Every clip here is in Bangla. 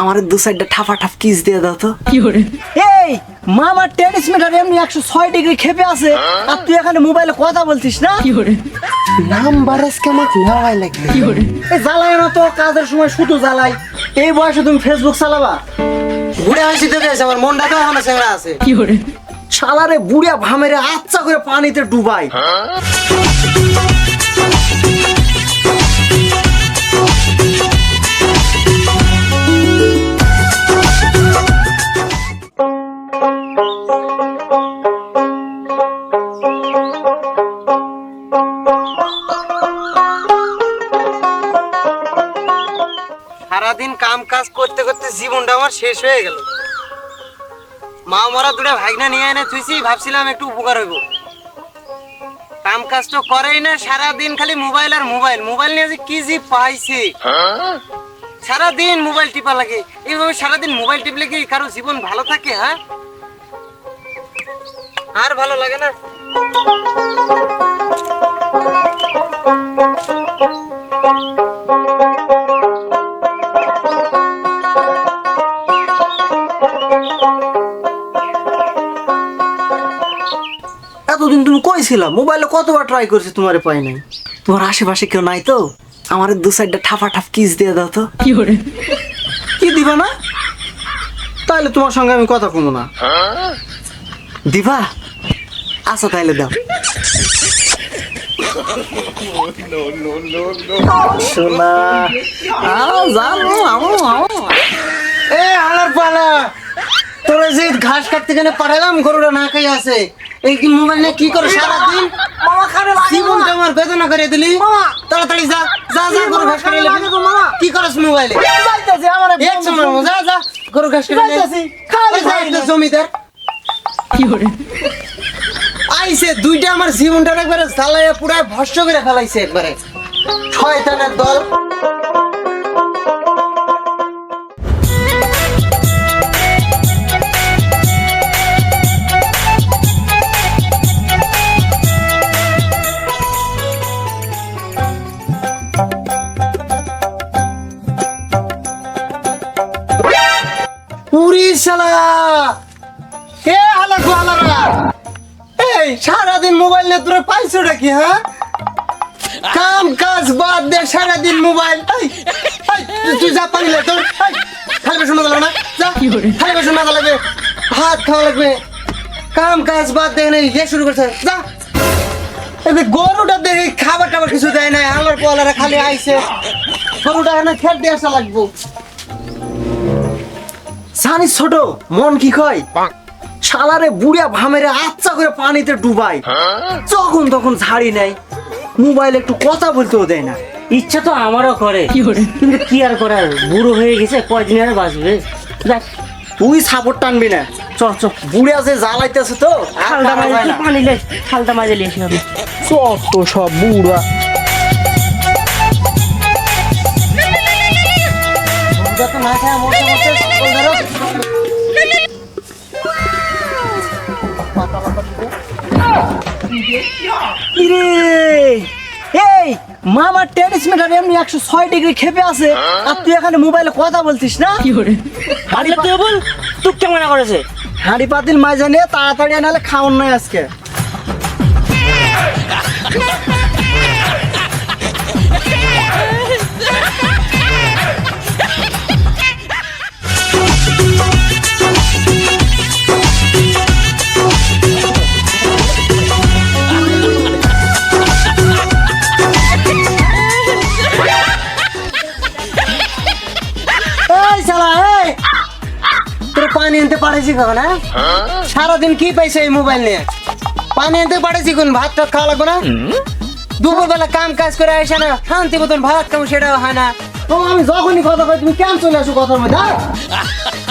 আমার দু সাইডটা ঠাফা ঠাফ কিস দিয়ে দাও তো। এই মামা টেনিস মিটার এমনি 106 ডিগ্রি খেপে আছে, আর তুই এখানে মোবাইলে কথা বলছিস না? নাম্বার আজকে আমাকে নেওয়াই লাগবে। এই জ্বালাই না তো, কাজের সময় শুধু জ্বালাই। এই বয়সে তুমি ফেসবুক চালাবা? বুড়ে হয়েছি তো গেছে, আমার মনটা তো এখনো সেরা আছে। শালারে বুড়িয়া ভামেরে আচ্ছা করে পানিতে ডুবাই। সারাদিন কাম কাজ করতে করতে জীবনটা আমার শেষ হয়ে গেল। মা মরা দুটা ভাগনা নিয়ে এনে থুইছি, ভাবছিলাম একটু উপকার হইব। কাম কাজ তো করেই না, সারাদিন খালি মোবাইল আর মোবাইল। মোবাইল নিয়ে যে কি জি পাইছে, সারাদিন মোবাইল টিপা লাগে। এইভাবে সারাদিন মোবাইল টিপলে কি কারো জীবন ভালো থাকে? হ্যাঁ, আর ভালো লাগে না। এতদিন তুমি কই ছিলা? মোবাইলে কতবার ট্রাই করছি, তোমারে পাই নাই। তোমার আশেপাশে কেউ নাই তো? আমার দু সাইডটা ঠাফা ঠাফ কিস দিয়ে দাও তো। কি দিবা না? তাহলে তোমার সঙ্গে আমি কথা কমো না। দিবা? আচ্ছা তাইলে দাও। সোনা জানো এ আলার পালা, তোরা যে ঘাস কাটতে গেলে পাঠালাম, গরুটা না খাই আছে। এই কি মোবাইল নিয়ে কি করে সারাদিন? জীবনটা আমার বেদনা করে দিলি। তাড়াতাড়ি যা যা যা, গরু ঘাস কাটে কি করছ মোবাইলে? এক সময় যা যা, গরু ঘাস কাটে জমিদার আইছে দুইটা, আমার জীবনটা একবারে জ্বালাইয়া পুরাই ভস্য করে ফেলাইছে একবারে। শয়তানের দল। সারাদিন মোবাইল নিয়ে তোরা পাইছোটা কি? হ্যাঁ, কাম কাজ বাদ দে, সারাদিন মোবাইল। তুই যা পানি লে, তোর খালি বেসন মাজা লাগবে না? যা খালি বেসন মাজা লাগবে, ভাত খাওয়া লাগবে। কাম কাজ বাদ দে, ইয়ে শুরু করছে। যা গরুটা দেখে খাবার টাবার কিছু দেয় না, আলোর পোয়ালারা খালি আইছে। গরুটা এখানে খেট দিয়ে আসা লাগবো। জানিস ছোট মন কি কয়? শালারে বুড়িয়া ভামেরে আচ্ছা করে পানিতে ডুবাই, যখন তখন ঝাড়ি নাই। মোবাইল একটু কথা বলতেও দেয় না। ইচ্ছা তো আমারও করে, কিন্তু কি আর করার, বুড়ো হয়ে গেছে, কয়দিন আর বাঁচবে। তুই সাপোর্ট টানবি না। চ চ, বুড়িয়া যে জ্বালাইতেছে তো, খালটা মাঝে পানি লে, খালটা মাঝে লিয়েছি আমি। চত সব বুড়া। না খায় মরতে মরতে সকল ধরো। এই মামা টেনিস মিটার এমনি 106 ডিগ্রি খেপে আছে, আর তুই এখানে মোবাইলে কথা বলছিস না? আরে তুই বল, তুই কেমন করেছে? হাঁড়ি পাতিল মাঝে নিয়ে তাড়াতাড়ি নাহলে খাওয়ার নাই আজকে। পানি আনতে পারেছি কখন? হ্যাঁ, সারাদিন কি পাইছে এই মোবাইল নিয়ে? পানি আনতে পারেছি কোন? ভাত টাত খাওয়া লাগবে না? দুপুরবেলা কাম কাজ করে আসে না, শান্তি মতন ভাত খাবো সেটাও হয় না। আমি যখনই কথা কই তুমি কেন চলে আসো কথার মধ্যে?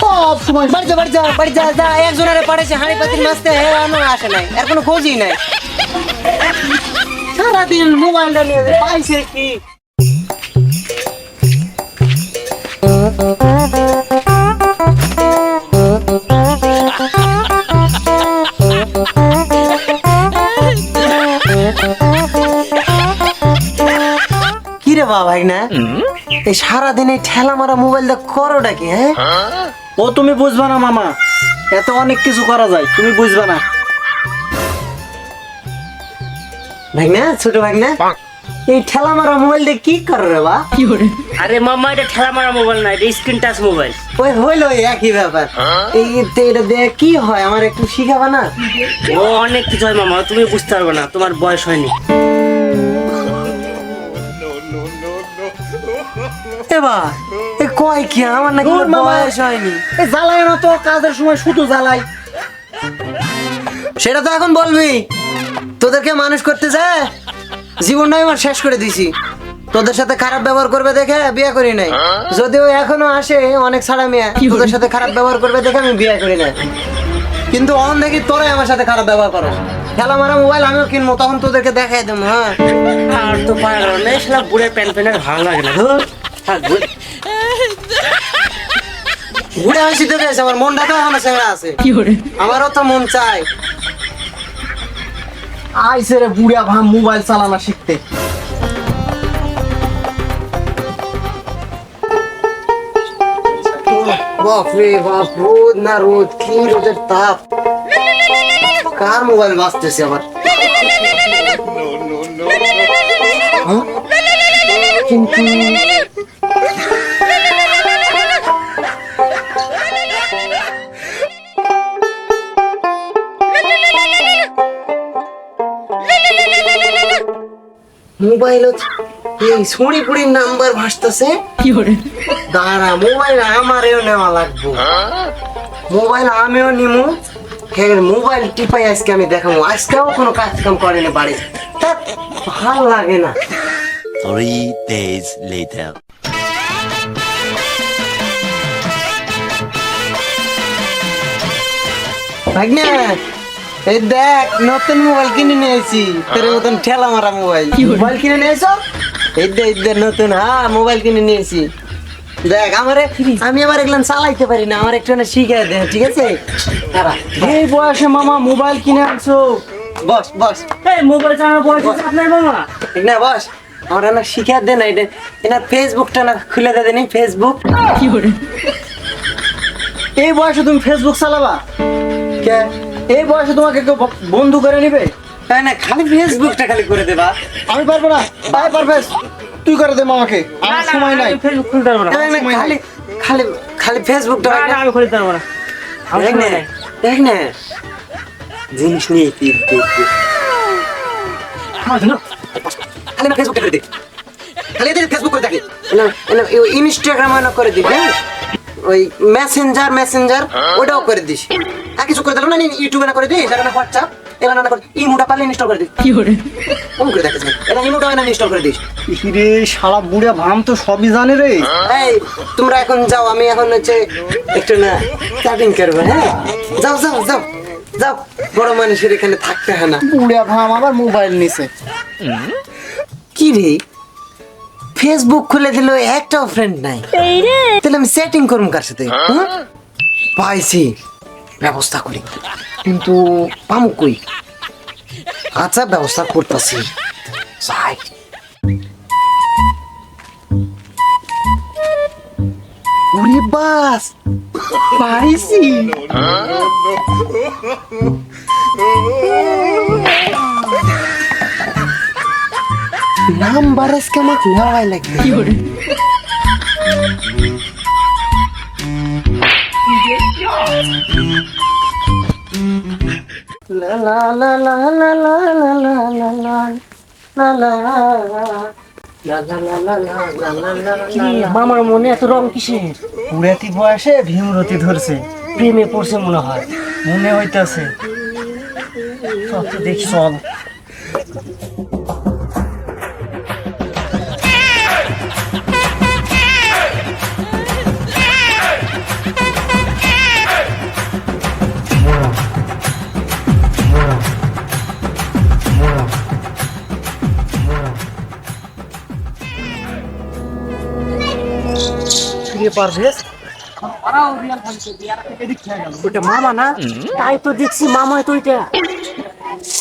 সব সময় বাড়ি যা বাড়ি যা বাড়ি যা যা, একজনের পাঠাইছে হাঁড়ি পাতিল মাছতে, আসে নাই, আর কোনো খোঁজই নাই। সারাদিন মোবাইলটা নিয়ে পাইছে কি? কি রে বাবা ভাই না, এই সারাদিন এই ঠেলা মারা মোবাইল দিয়ে করোটা কি? হ্যাঁ, ও তুমি বুঝবা না মামা, এত অনেক কিছু করা যায়, তুমি বুঝবা না। ভাগনা, ছোট ভাগনা, এই ঠেলা মারা মোবাইল দিয়ে কি করে রে বা? আরে মামা এটা ঠেলা মারা মোবাইল না, এটা স্ক্রিন টাচ মোবাইল। ওই হইলো ওই একই ব্যাপার। এই এটা দিয়ে কি হয় আমার একটু শিখাবা না? ও অনেক কিছু হয় মামা, তুমি বুঝতে পারবে না, তোমার বয়স হয়নি। এবার এ কয় কি আমার নাকি দূর মামা। বয়স হয়নি? এ জ্বালায় না তো, কাজের সময় শুধু জ্বালাই। সেটা তো এখন বলবি। তোদেরকে মানুষ করতে যায় জীবনটাই আমার শেষ করে দিছি। তোদের সাথে খারাপ ব্যবহার করবে দেখে বিয়ে করি নাই। যদিও এখনো আসে অনেক ছাড়া মেয়ে তোদের সাথে খারাপ ব্যবহার করবে দেখে আমি বিয়ে করি নাই। কিন্তু অন দেখি তোরাই আমার সাথে খারাপ ব্যবহার করো। খেলা মারা মোবাইল আমিও কিনবো, তখন তোদেরকে দেখাই দেবো। হ্যাঁ, আর তো পারো না, শালা বুড়ে প্যান প্যানের ভালো লাগে না। ধুর, থাক, বুড়ে। ঘুরে আসি তো বেশ, আমার মনটা তো এখনো ছেঁড়া আছে। আমারও তো মন চাই। আইসে রে বুড়া ভাম মোবাইল চালানো শিখতে। বাপরে বাপ, রোদ না রোদ, কি রোদের তাপ। কার মোবাইল বাজতেছে আবার? হ্যাঁ? কিন্তু মোবাইল এই শনিপুরির নাম্বার ভাসতেছে। দাঁড়া, মোবাইল আমারও নেওয়া লাগবো। মোবাইল আমিও নিমু। হ্যাঁ, মোবাইল টিপাই আজকে আমি দেখাবো। আজকেও কোনো কাজ কাম করেনি বাড়ি, ধ্যাৎ, ভাল লাগে না। 3 days later. ভাগ্নে, এই দেখ নতুন মোবাইল কিনে নিয়েছি। তোর মতন ঠেলা মারা মোবাইল। মোবাইল কিনে নিয়েছো? এই দে নতুন। হ্যাঁ, মোবাইল কিনে নিয়েছি। দেখ আমারে, আমি আবার এগুলো চালাইতে পারি না, আমার একটু শিখে দে, ঠিক আছে? দাঁড়া, এই বয়সে মামা মোবাইল কিনে আনছো? বস বস। এই মোবাইল চালানোর বয়স আছে আপনার মামা? ঠিক না বস, আমার না শিখে দে না। এটা ফেসবুকটা না খুলে দে দেনি, ফেসবুক। এই বয়সে তুমি ফেসবুক চালাবা? কে? এই বয়সে তোমাকে কেউ বন্ধু করে নিবে? তাই না, খালি ফেসবুকটা খালি করে দেবা। আমি পারবো না, ভাই পারবেস, তুই করে দে মামাকে, না, আমার না, সময় নাই। আমি ফেসবুক খুলতে পারবো না। না, না, খালি খালি খালি ফেসবুকটা না, না, আমি খুলতে পারবো না। আমার দেখ না, সময় নাই। দেখ না, জিনিস নিয়ে কি খালি না ফেসবুকটা করে দে, খালি এদের ফেসবুক করে দেখে না, ইনস্টাগ্রাম করে দিস। হ্যাঁ, ওই মেসেঞ্জার ওটাও করে দিস। আর কিছু করে দিল না, ইউটিউবে না করে দিস, এটা না হোয়াটসঅ্যাপ, এটা না করে ইমোটা পারলে ইনস্টল করে দিস। কোন করে দেখিস এটা ইমোটা না ইনস্টল করে দিস। রে শালা বুড়া ভাম তো সবই জানে রে। এই তোমরা এখন যাও, আমি এখন হচ্ছে একটু না চ্যাটিং করবো। হ্যাঁ, যাও যাও যাও যাও, বড় মানুষের এখানে থাকতে হয় না। বুড়া ভাম আবার মোবাইল নিছে। কি রে, ফেসবুক খুলে দিল, একটাও ফ্রেন্ড নাই, তাহলে আমি সেটিং করবো কার সাথে? পাইছি, ব্যবস্থা করি, কিন্তু পামু কই? আচ্ছা, ব্যবস্থা করতেছি। ওরে বাস, পাইছি। নাম্বার আজকে আমাকে নেওয়াই লাগবে। লা লা লা লা লা লা লা লা লা লা লা লা কি রে, মামার মনে এত রং কিসের? বুড়াতি বয়সে ভীমরতি ধরছে, প্রেমে পড়ছে মনে হয়। মনে হইতাছে। চল তো দেখি। চল। পারভেজ, ওটা মামা না? তাই তো দেখছি মামা তো ওইটা।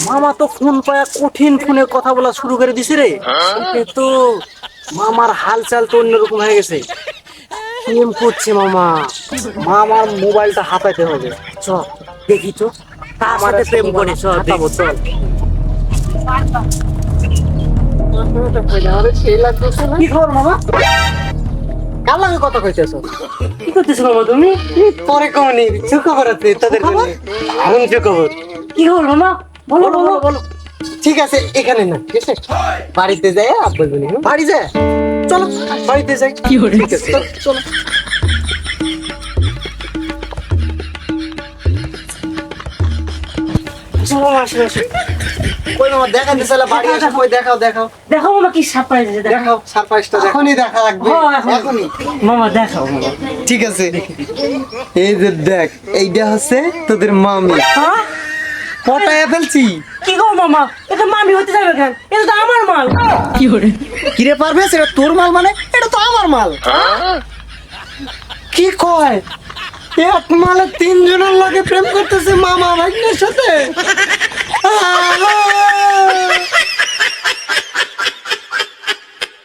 মামা তো ফোন পায়া কঠিন ফোনে কথা বলা শুরু করে দিছে রে। এটা তো মামার হালচাল তো অন্যরকম হয়ে গেছে, প্রেম করছে মামা। মামার মোবাইলটা হাতাইতে হবে। চ দেখি তো কার সাথে প্রেম করে, চল হাতাবো, চল। কি খবর মামা? কার লাগে কথা কইতেছো? কি করতেছো মামা তুমি? পরে কমনি সুখবর আছে তাদের জন্য। এখন কি খবর? কি খবর মামা? বলো বলো বলো। ঠিক আছে এখানে না, ঠিক আছে বাড়িতে যাই আব্বা বলি। বাড়ি যায়, চলো বাড়িতে যাই। ঠিক আছে, চলো। আসো মামা, আসো আসো। কই মামা দেখাতে চলে বাড়ি এসে, কই দেখাও দেখাও দেখো মামা কি সারপ্রাইজ আছে, দেখো। দেখাও সারপ্রাইজটা দেখাও। এখনই দেখা লাগবে। হ্যাঁ, এখনই। এখনই মামা দেখাও মামা। ঠিক আছে। এই যে দেখ, এইটা হচ্ছে তোদের মামি। হ্যাঁ? পটায় ফেলছি। কি গো মামা, এটা মামি হতে যাবে কেন? এটা তো আমার মাল। কিরে পারবে, সেটা তোর মাল মানে? এটা তো আমার মাল। কি কয় এক মালে 3 জনের লাগে প্রেম করতেছে মামা ভাগ্নের সাথে।